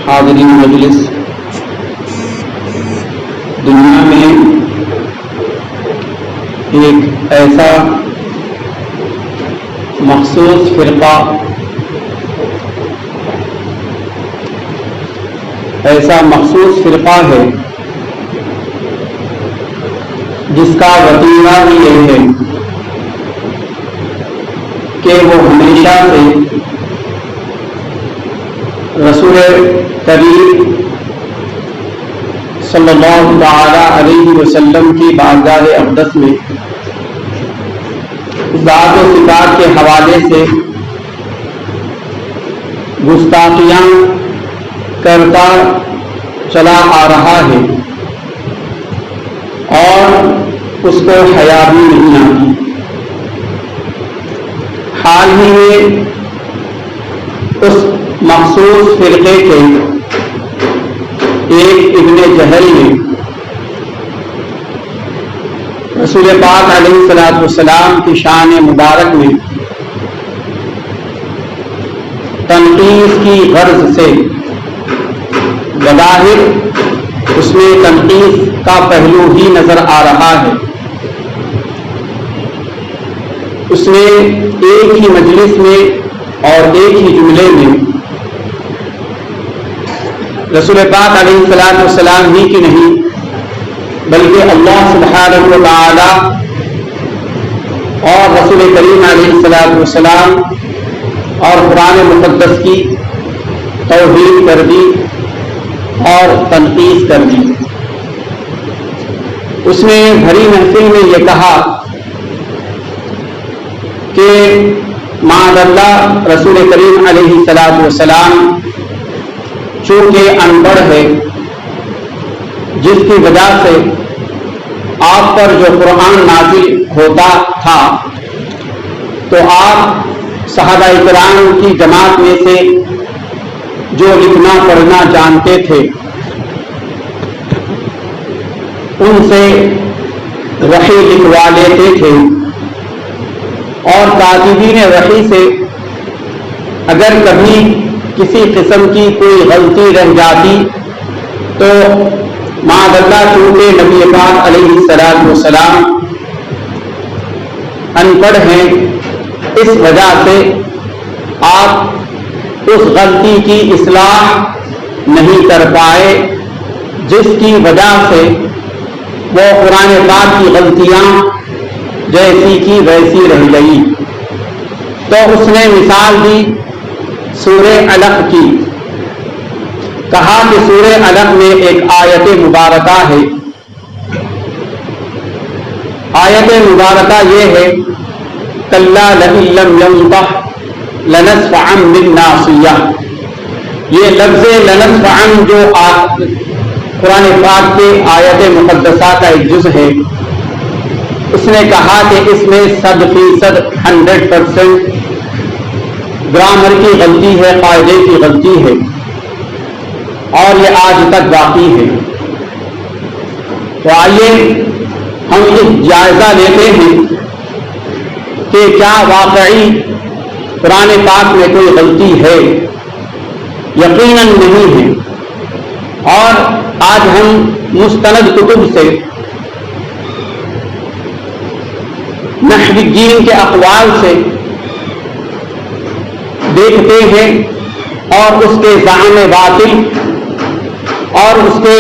حاضرین مجلس، دنیا میں ایک ایسا مخصوص فرقہ، ہے جس کا وتیرہ بھی یہ ہے کہ وہ ہمیشہ سے رسول کریم صلی اللہ تعالی علیہ وسلم کی بارگاہ اقدس میں ذات و صفات کے حوالے سے گستاخیاں کرتا چلا آ رہا ہے اور اس کو حیا بھی نہیں آتی۔ حال ہی میں اس مخصوص فرقے کے ایک ابن جہل نے رسول پاک علیہ الصلوۃ والسلام کی شان مبارک میں تنقیص کی غرض سے، بظاہر اس میں تنقیص کا پہلو ہی نظر آ رہا ہے، اس نے ایک ہی مجلس میں اور ایک ہی جملے میں رسول پاک علیہ الصلوۃ والسلام ہی کی نہیں بلکہ اللہ سبحانہ و تعالی اور رسول کریم علیہ الصلوۃ والسلام اور قرآن مقدس کی توہین کر دی اور تنقیص کر دی۔ اس نے بھری محفل میں یہ کہا کہ معاذ اللہ رسول کریم علیہ الصلوۃ والسلام چونکہ ان پڑھ ہے، جس کی وجہ سے آپ پر جو قرآن نازل ہوتا تھا تو آپ صحابہ کرام کی جماعت میں سے جو لکھنا پڑھنا جانتے تھے ان سے وحی لکھوا لیتے تھے، اور کاتبین وحی سے اگر کبھی کسی قسم کی کوئی غلطی رہ جاتی تو معاذ اللہ چونکہ نبی پاک علیہ الصلوۃ والسلام ان پڑھ ہیں، اس وجہ سے آپ اس غلطی کی اصلاح نہیں کر پائے، جس کی وجہ سے وہ قرآن پاک کی غلطیاں جیسی کی ویسی رہ گئی۔ تو اس نے مثال دی سورہ علق کی، کہا کہ سورہ علق میں ایک آیت مبارکہ ہے، آیت مبارکہ یہ ہے کلا لئن لم ينطق لنسفعا بالناصیہ۔ یہ لفظ لنسفعا جو قرآن پاک کے آیت مقدسہ کا ایک جز ہے، اس نے کہا کہ اس میں 100% 100% گرامر کی غلطی ہے، قاعدے کی غلطی ہے، اور یہ آج تک باقی ہے۔ تو آئیے ہم اس جائزہ لیتے ہیں کہ کیا واقعی قرآن پاک میں کوئی غلطی ہے؟ یقیناً نہیں ہے، اور آج ہم مستند کتب سے نحویین کے اقوال سے دیکھتے ہیں اور اس کے زعم باطل اور اس کے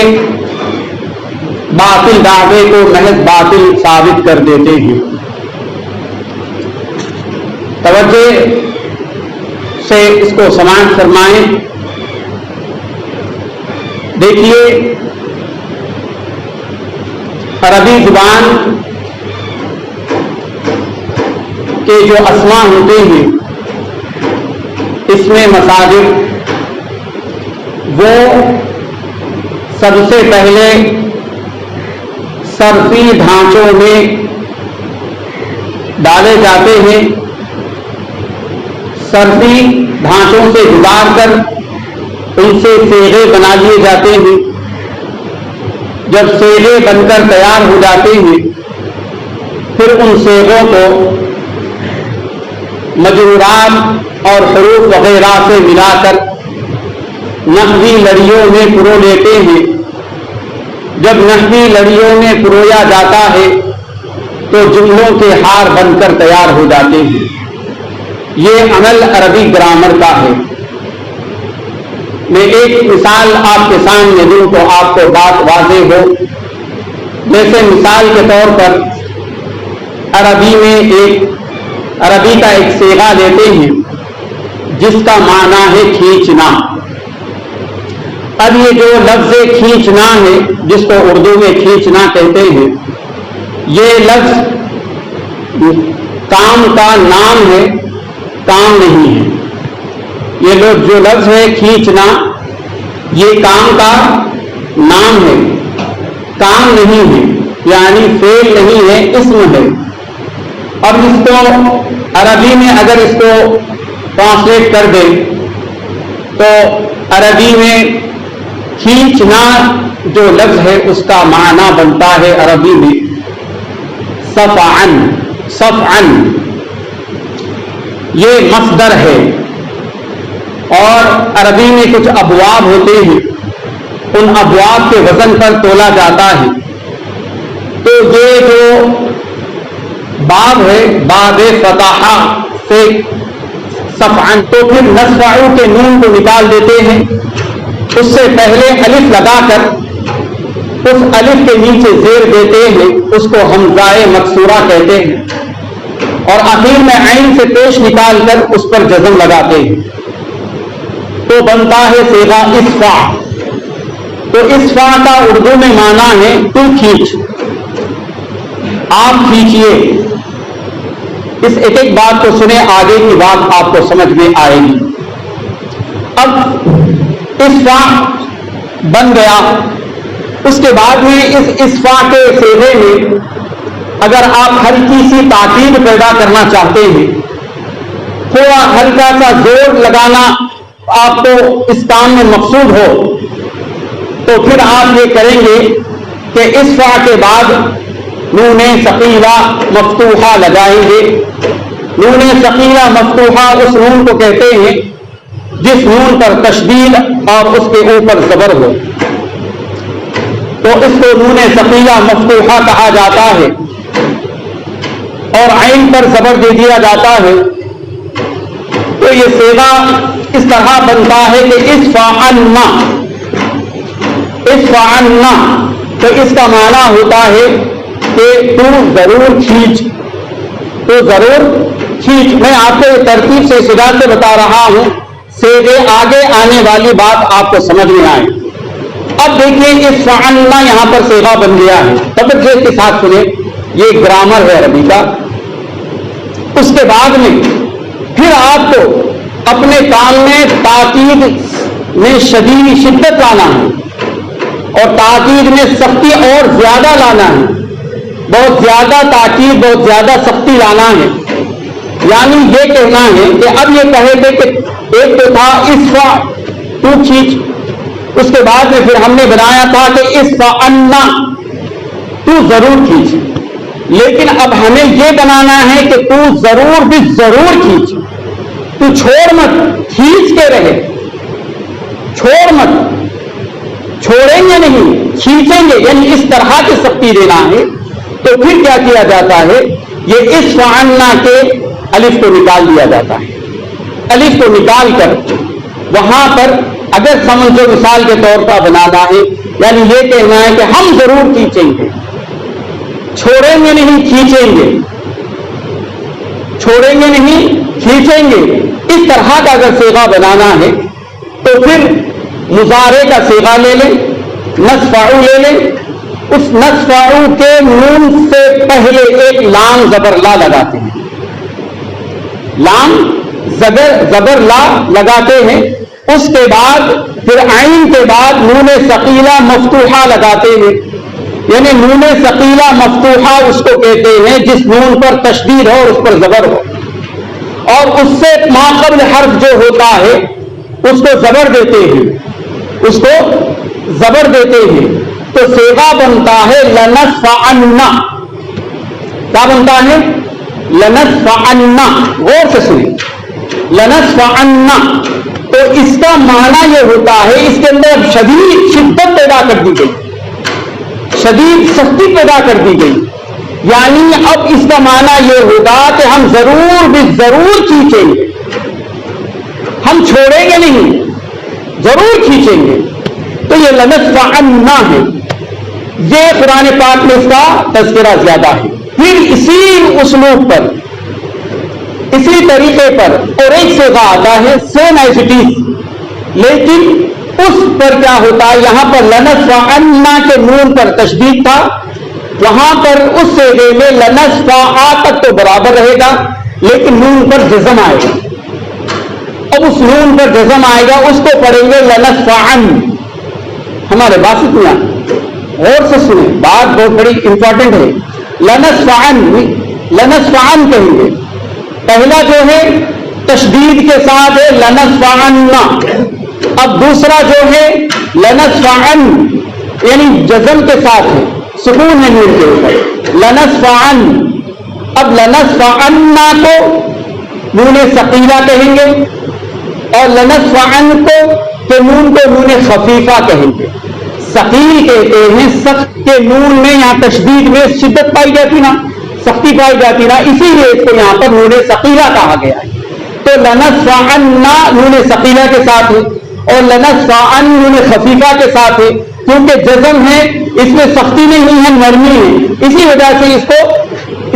باطل دعوے کو محض باطل ثابت کر دیتے ہیں۔ توجہ سے اس کو سماعت فرمائیں۔ دیکھیے، عربی زبان کے جو اسماء ہوتے ہیں اس میں مصادر وہ سب سے پہلے صرفی ڈھانچوں میں ڈالے جاتے ہیں، صرفی ڈھانچوں سے گزار کر ان سے صیغے بنا لیے جاتے ہیں۔ جب صیغے بن کر تیار ہو جاتے ہیں پھر ان صیغوں کو مجرورات اور حروف وغیرہ سے ملا کر نحوی لڑیوں میں پرو لیتے ہیں. جب نحوی لڑیوں میں پرویا جاتا ہے تو جملوں کے ہار بن کر تیار ہو جاتے ہیں. یہ عمل عربی گرامر کا ہے. میں ایک مثال آپ کے سامنے دوں تو آپ کو بات واضح ہو. جیسے مثال کے طور پر عربی کا ایک صیغہ لیتے ہیں جس کا معنی ہے کھینچنا. اب یہ جو لفظ کھینچنا ہے جس کو اردو میں کھینچنا کہتے ہیں، یہ لفظ کام کا نام ہے، کام نہیں ہے. یہ جو لفظ ہے کھینچنا یہ کام کا نام ہے، کام نہیں ہے، یعنی فعل نہیں ہے، اسم ہے. اب اس کو عربی میں اگر اس کو ٹرانسلیٹ کر دیں تو عربی میں کھینچنا جو لفظ ہے اس کا معنی بنتا ہے عربی میں صفعن. صفعن یہ مصدر ہے اور عربی میں کچھ ابواب ہوتے ہیں، ان ابواب کے وزن پر تولا جاتا ہے. تو یہ جو باب ہے باب فتحہ سے صفعن، تو پھر نسفعو کے نون کو نکال دیتے ہیں. اس سے پہلے الف لگا کر اس الف کے نیچے زیر دیتے ہیں، اس کو حمزہ مکسورہ کہتے ہیں، اور آخر میں عین سے پیش نکال کر اس پر جزم لگاتے ہیں تو بنتا ہے صیغہ اصفع. تو اصفع کا اردو میں معنی ہے تو کھینچ، آپ کھینچیے. اس ایک ایک بات کو سنیں، آگے کی بات آپ کو سمجھ میں آئے گی. اب اصفع بن گیا، اس کے بعد میں اس اصفع کے صیغے میں اگر آپ ہلکی سی تاکید پیدا کرنا چاہتے ہیں، تھوڑا ہلکا سا زور لگانا آپ کو اس کام میں مقصود ہو، تو پھر آپ یہ کریں گے کہ اصفع کے بعد نون ثقیلہ مفتوحہ لگائیں گے. نون ثقیلہ مفتوحہ اس نون کو کہتے ہیں جس نون پر تشدید اور اس کے اوپر زبر ہو، تو اس کو نون ثقیلہ مفتوحہ کہا جاتا ہے. اور عین پر زبر دے دیا جاتا ہے تو یہ صیغہ اس طرح بنتا ہے کہ اصفعن. اصفعن تو اس کا معنی ہوتا ہے کہ تو ضرور کھینچ، تو ضرور کھینچ. میں آپ کو ترتیب سے شدت سے بتا رہا ہوں صیغے آگے آنے والی بات آپ کو سمجھ میں آئے. اب دیکھیے اصفعن یہاں پر صیغہ بن گیا ہے. توجہ کے ساتھ سنیں، یہ گرامر ہے عربی کا. اس کے بعد میں پھر آپ کو اپنے کام میں تاکید میں شدت لانا ہے اور تاکید میں سختی اور زیادہ لانا ہے. بہت زیادہ تاکید، بہت زیادہ سختی لانا ہے. یعنی یہ کہنا ہے کہ اب یہ کہے گے کہ ایک تو تھا اصفع تو کھینچ، اس کے بعد میں پھر ہم نے بنایا تھا کہ اصفعن تو ضرور کھینچ. لیکن اب ہمیں یہ بنانا ہے کہ تو ضرور بھی ضرور کھینچ، تو چھوڑ مت، کھینچ کے رہے، چھوڑ مت. چھوڑیں گے نہیں، کھینچیں گے، یعنی اس طرح کی سختی دینا ہے. تو پھر کیا کیا جاتا ہے، یہ اصفعن کے الف کو نکال دیا جاتا ہے. الف کو نکال کر وہاں پر اگر سمجھو مثال کے طور پر بنانا ہے، یعنی یہ کہنا ہے کہ ہم ضرور کھینچیں گے، چھوڑیں گے نہیں، کھینچیں گے، چھوڑیں گے نہیں، کھینچیں گے. اس طرح کا اگر صیغہ بنانا ہے تو پھر مضارع کا صیغہ لے لیں، نسفعو لے لیں. اس نسفعو کے نون سے پہلے ایک لام زبر لا لگاتے ہیں، لام زبر لا لگاتے ہیں. اس کے بعد پھر عین کے بعد نون ثقیلہ مفتوحہ لگاتے ہیں. یعنی نون ثقیلہ مفتوحہ اس کو کہتے ہیں جس نون پر تشدید ہو اور اس پر زبر ہو، اور اس سے ما قبل حرف جو ہوتا ہے اس کو زبر دیتے ہیں، اس کو زبر دیتے ہیں. تو صیغہ بنتا ہے لنسفعن. کیا بنتا ہے؟ لنسفعن. غور سے سنیں، لنسفعن. تو اس کا معنی یہ ہوتا ہے اس کے اندر شدید شدت پیدا کر دی گئی, شدید سختی پیدا کر دی گئی. یعنی اب اس کا معنی یہ ہوگا کہ ہم ضرور بھی ضرور کھینچیں گے, ہم چھوڑیں گے نہیں, ضرور کھینچیں گے. تو یہ لنسفعنا ہے, یہ قرآن پاک میں اس کا تذکرہ زیادہ ہے. پھر اسی اسلوب پر, اسی طریقے پر اور ایک صیغہ آتا ہے سیم ایز اٹ از, لیکن اس پر کیا ہوتا ہے, یہاں پر لنسفعنا کے نون پر تشدید تھا, وہاں پر اس صیغے میں لنسفع تک تو برابر رہے گا لیکن نون پر جزم آئے گا. اب اس نون پر جزم آئے گا, اس کو پڑھیں گے لنسفعن. ہمارے باسط میں غور سے سنیں, بات بہت بڑی امپورٹنٹ ہے. لنسفعن, لنسفعن کہیں گے. پہلا جو ہے تشدید کے ساتھ ہے لنسفعنا. اب دوسرا جو ہے لنسفعن یعنی جزم کے ساتھ ہے, سکون ہے نون کے اوپر, لنسفعن. اب لنسفعنا کو نون ثقیلہ کہیں گے اور لنسفعن کو کہ نون کو نون خفیفہ کہیں گے. ثقیل کہتے ہیں سخت کے نون میں, یہاں تشدید میں شدت پائی جاتی نا, سختی پائی جاتی نا, اسی لیے اس کو یہاں پر نون ثقیلہ کہا گیا ہے. تو لنسفعنا نون ثقیلہ کے ساتھ ہے اور لنسفعن نون خفیفہ کے ساتھ ہے, کیونکہ جزم ہے, اس میں سختی نہیں ہے, نرمی ہے, اسی وجہ سے اس کو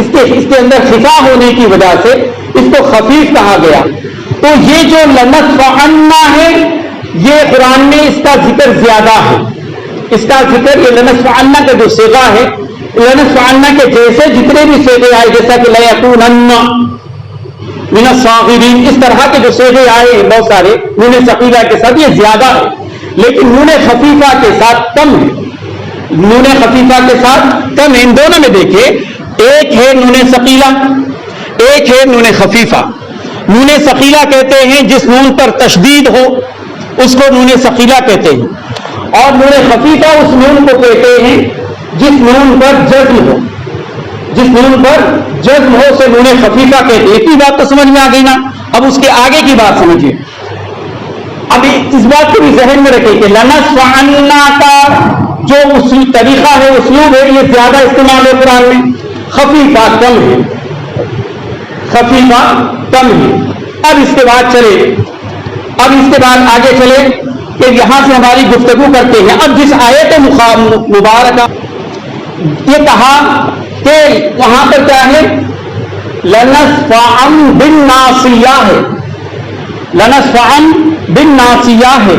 اس کے اندر خفا ہونے کی وجہ سے اس کو خفیف کہا گیا. تو یہ جو لنسفعنا ہے یہ قرآن میں اس کا ذکر زیادہ ہے. اس کا ذکر یہ لنسفعنا کا جو صیغہ ہے, لنسفعنا کے جیسے جتنے بھی صیغے آئے جیسا کہ لیکونن من الصاغرین, اس طرح کے جو صیغے آئے ہیں بہت سارے نون ثقیلہ کے ساتھ, یہ زیادہ ہے. لیکن نون خفیفہ کے ساتھ کم ہے, نون خفیفہ کے ساتھ کم ہے. ان دونوں میں دیکھیں, ایک ہے نون ثقیلہ, ایک ہے نون خفیفہ. نون ثقیلہ کہتے ہیں جس نون پر تشدید ہو اس کو نون ثقیلہ کہتے ہیں, اور نون خفیفہ اس نون کو کہتے ہیں جس نون پر جزم ہو, جس نون پر جزم ہو اسے نون خفیفہ کہتے ہیں. اتنی بات تو سمجھ میں آ گئی نا. اب اس کے آگے کی بات سمجھیے. اب اس بات کو بھی ذہن میں رکھیں کہ لنسفعنا کا جو طریقہ ہے, اسلوب ہے, یہ زیادہ استعمال ہے قرآن میں, خفیفہ کم ہے, خفیفہ کم ہے. اب اس کے بعد چلے, اب اس کے بعد آگے چلے کہ یہاں سے ہماری گفتگو کرتے ہیں. اب جس آیت مبارکہ یہ کہا کہ وہاں پر کیا ہے, لنسفعن بالناصیہ ہے, لنسفعن بالناصیہ ہے,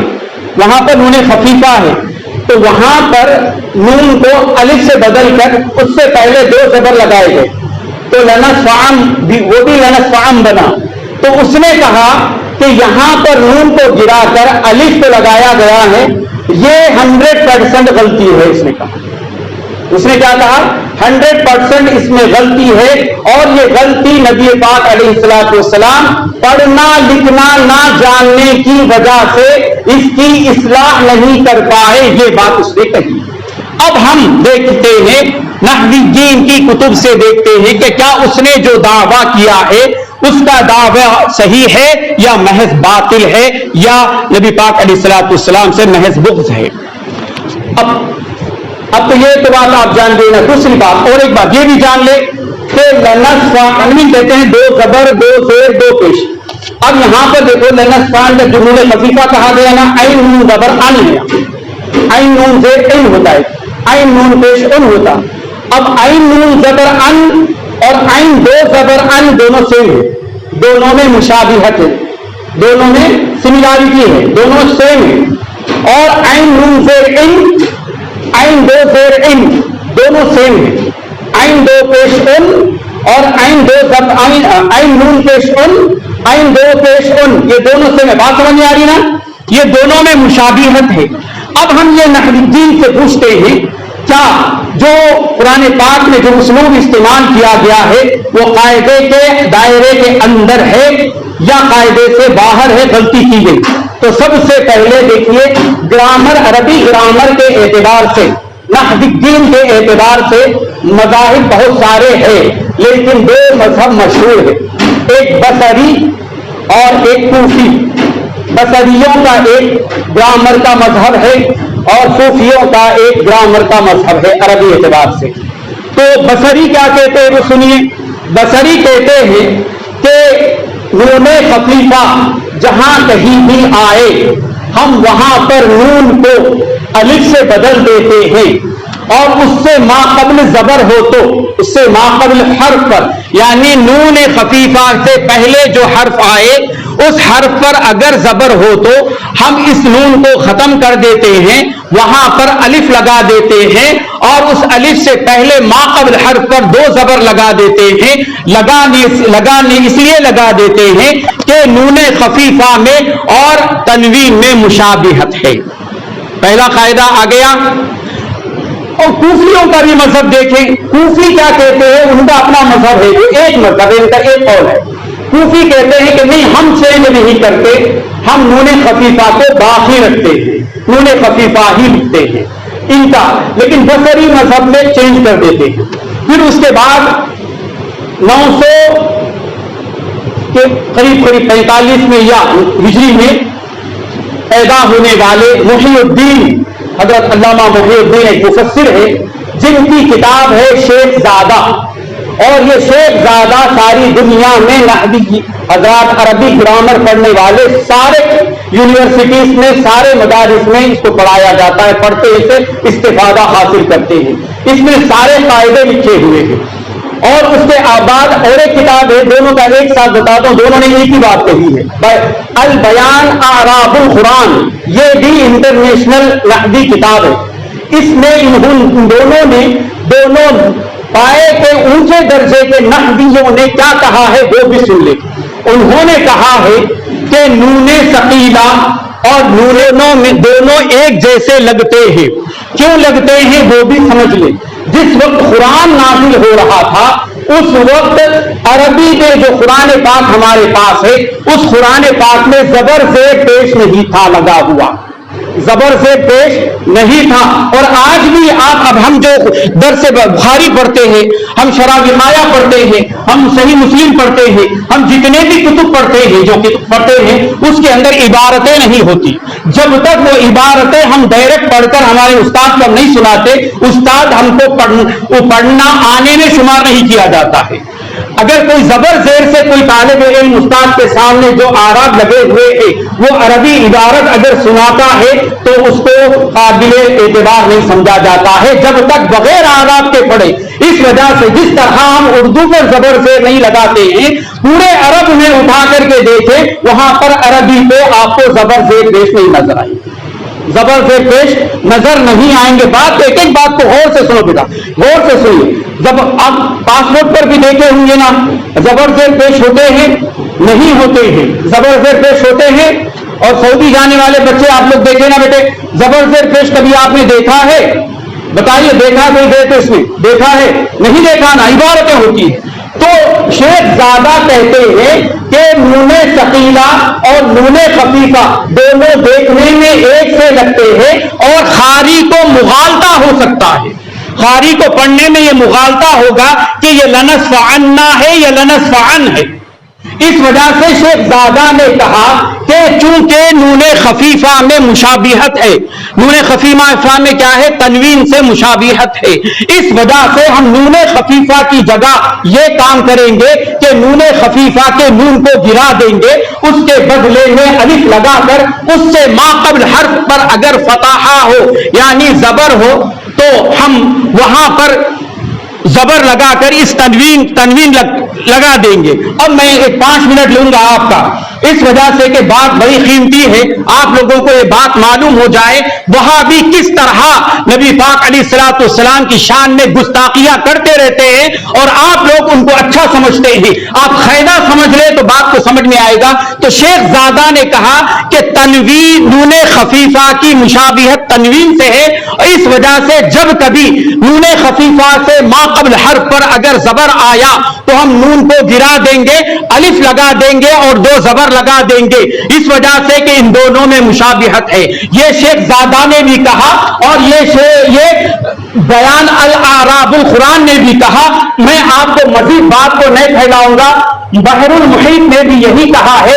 وہاں پر نون خفیفہ ہے. تو وہاں پر نون کو الف سے بدل کر اس سے پہلے دو زبر لگائے گئے, تو لنسفعن وہ بھی لنسفعن بنا. تو اس نے کہا کہ یہاں پر نون کو گرا کر الف کو لگایا گیا ہے, یہ 100% غلطی ہے. اس نے کہا, اس نے کیا کہا, 100% اس میں غلطی ہے, اور یہ غلطی نبی پاک علیہ الصلوۃ والسلام پڑھنا لکھنا نہ جاننے کی وجہ سے اس کی اصلاح نہیں کر پائے, یہ بات اس نے کہی. اب ہم دیکھتے ہیں نحویین کی کتب سے دیکھتے ہیں کہ کیا اس نے جو دعویٰ کیا ہے اس کا دعویٰ صحیح ہے یا محض باطل ہے, یا نبی پاک علیہ الصلوۃ والسلام سے محض بغض ہے. اب تو یہ تو بات آپ جان گئے نا. دوسری بات اور ایک بات یہ بھی جان لے کہ لنسفعن کہتے ہیں دو زبر دو زیر دو پیش. اب یہاں پر دیکھو لنسفعن کا جو نون خفیفہ کہا گیا نا, عین نون زبر ان ہے, عین نون زیر ان ہوتا ہے, عین نون پیش ان ہوتا. اب عین نون زبر ان اور عین دو زبر ان دونوں سیم ہے, دونوں میں مشابہت ہے, دونوں میں سملیرٹی ہے, دونوں سیم ہے. اور عین نون زیر ان, عین دو زیر ان دونوں سیم ہے. عین دو پیش ان اور عین دو عین نون پیش ان, عین دو پیش ان, یہ دونوں سیم ہے. بات سمجھ میں آ رہی نا, یہ دونوں میں مشابہت ہے. اب ہم یہ نحویین سے پوچھتے ہیں کیا جو قرآن پاک میں جو اسلوب استعمال کیا گیا ہے وہ قاعدے کے دائرے کے اندر ہے یا قاعدے سے باہر ہے, غلطی کی گئی. تو سب سے پہلے دیکھیے گرامر, عربی گرامر کے اعتبار سے, نحویین کے اعتبار سے مذاہب بہت سارے ہیں, لیکن دو مذہب مشہور ہیں, ایک بصری اور ایک کوفی. بصریوں کا ایک گرامر کا مذہب ہے اور صوفیوں کا ایک گرامر کا مذہب ہے عربی اعتبار سے. تو بصری کیا کہتے ہیں وہ سنیے. بصری کہتے ہیں کہ نون خفیفہ جہاں کہیں بھی آئے ہم وہاں پر نون کو الف سے بدل دیتے ہیں اور اس سے ما قبل زبر ہو تو اس سے ما قبل حرف پر یعنی نون خفیفہ سے پہلے جو حرف آئے اس حرف پر اگر زبر ہو تو ہم اس نون کو ختم کر دیتے ہیں, وہاں پر الف لگا دیتے ہیں اور اس الف سے پہلے ما قبل حرف پر دو زبر لگا دیتے ہیں. لگانے اس لیے لگا دیتے ہیں کہ نون خفیفہ میں اور تنوین میں مشابہت ہے. پہلا قاعدہ آ گیا. اور کوفیوں کا بھی مذہب دیکھیں. کوفی کیا کہتے ہیں, ان کا اپنا مذہب ہے, ایک مذہب ہے, ان کا ایک قول ہے. کوفی کہتے ہیں کہ نہیں ہم چینج نہیں کرتے, ہم نون خفیفہ کو باقی رکھتے ہیں, نون خفیفہ ہی لکھتے ہیں ان کا. لیکن بصری مذہب میں چینج کر دیتے ہیں. پھر اس کے بعد 900 کے قریب 45 میں یا ہجری میں پیدا ہونے والے محی الدین حضرت علامہ محی الدین ایک مفسر ہے جن کی کتاب ہے شیخ زادہ, اور یہ شیخ زادہ ساری دنیا میں نحوی حضرات عربی گرامر پڑھنے والے سارے یونیورسٹیز میں سارے مدارس میں اس کو پڑھایا جاتا ہے, پڑھتے اسے استفادہ حاصل کرتے ہیں. اس میں سارے قاعدے لکھے ہوئے ہیں. اور اس کے بعد اور ایک کتاب ہے, دونوں کا ایک ساتھ بتاتا ہوں, دونوں نے ایک ہی بات کہی ہے, البیان اعراب القرآن, یہ بھی انٹرنیشنل نحوی کتاب ہے. اس میں ان دونوں نے دونوں پائے کے اونچے درجے کے نحویوں نے کیا کہا ہے وہ بھی سن لیں. انہوں نے کہا ہے کہ نون ثقیلہ اور نونوں میں دونوں ایک جیسے لگتے ہیں. کیوں لگتے ہیں وہ بھی سمجھ لیں. جس وقت قرآن نازل ہو رہا تھا اس وقت عربی میں جو قرآن پاک ہمارے پاس ہے اس قرآن پاک میں زبر زیر پیش نہیں تھا لگا ہوا, زبر سے پیش نہیں تھا. اور آج بھی آپ اب ہم جو درس بخاری پڑھتے ہیں, ہم شرح وقایہ پڑھتے ہیں, ہم صحیح مسلم پڑھتے ہیں, ہم جتنے بھی کتب پڑھتے ہیں جو کتب پڑھتے ہیں اس کے اندر عبارتیں نہیں ہوتی. جب تک وہ عبارتیں ہم ڈائریکٹ پڑھ کر ہمارے استاد کو نہیں سناتے, استاد ہم کو پڑھنا آنے میں شمار نہیں کیا جاتا ہے. اگر کوئی زبر زیر سے کوئی طالب علم استاد کے سامنے جو اعراب لگے ہوئے ہیں وہ عربی عبارت اگر سناتا ہے تو اس کو قابل اعتبار نہیں سمجھا جاتا ہے جب تک بغیر اعراب کے پڑھے. اس وجہ سے جس طرح ہم اردو پر زبر زیر نہیں لگاتے ہیں, پورے عرب میں اٹھا کر کے دیکھیں وہاں پر عربی پہ آپ کو زبر زیر پیش نہیں نظر آئی, زبر زیر پیش نظر نہیں آئیں گے. بات ایک ایک بات کو غور سے سنو بیٹا, غور سے سنیے. جب آپ پاسپورٹ پر بھی دیکھے ہوں گے نا, زبر زیر پیش ہوتے ہیں نہیں ہوتے ہیں, زبر زیر پیش ہوتے ہیں. اور سعودی جانے والے بچے آپ لوگ دیکھیں نا بیٹے, زبر زیر پیش کبھی آپ نے دیکھا ہے؟ بتائیے, دیکھا کوئی دے تو اس میں دیکھا ہے؟ نہیں دیکھا نا, عبارتیں ہوتی ہیں. تو شیخ زادہ کہتے ہیں کہ نون ثقیلہ اور نون خفیفہ دونوں دیکھنے میں ایک سے لگتے ہیں اور خاری کو مغالطہ ہو سکتا ہے. خاری کو پڑھنے میں یہ مغالطہ ہوگا کہ یہ لنصف عنا ہے یا لنصف عن ہے. اس وجہ سے شیخ زادہ نے کہا کہ چونکہ نون خفیفہ میں مشابہت ہے, نون خفیفہ میں کیا ہے, تنوین سے مشابہت ہے, اس وجہ سے ہم نون خفیفہ کی جگہ یہ کام کریں گے کہ نون خفیفہ کے نون کو گرا دیں گے, اس کے بدلے میں الف لگا کر اس سے ما قبل حرف پر اگر فتحہ ہو یعنی زبر ہو تو ہم وہاں پر زبر لگا کر اس تنوین لگا دیں گے. اب میں ایک 5 منٹ لوں گا آپ کا, اس وجہ سے کہ بات بڑی قیمتی ہے, آپ لوگوں کو یہ بات معلوم ہو جائے وہاں بھی کس طرح نبی پاک علیہ الصلوۃ والسلام کی شان میں گستاخیاں کرتے رہتے ہیں اور آپ لوگ ان کو اچھا سمجھتے ہیں. آپ قاعدہ سمجھ لیں تو بات کو سمجھ میں آئے گا. تو شیخ زادہ نے کہا کہ تنوین نون خفیفہ کی مشابہت تنوین سے ہے, اس وجہ سے جب کبھی نون خفیفہ سے ما قبل حرف پر اگر زبر آیا تو ہم نون کو گرا دیں گے, الف لگا دیں گے اور 2 زبر لگا دیں گے, اس وجہ سے کہ ان دونوں میں مشابہت ہے. یہ شیخ زادہ نے بھی کہا اور یہ بیان الاعراب القرآن نے بھی کہا. میں آپ کو مزید بات کو نہیں پھیلاؤں گا. بحر المحیط نے بھی یہی کہا ہے.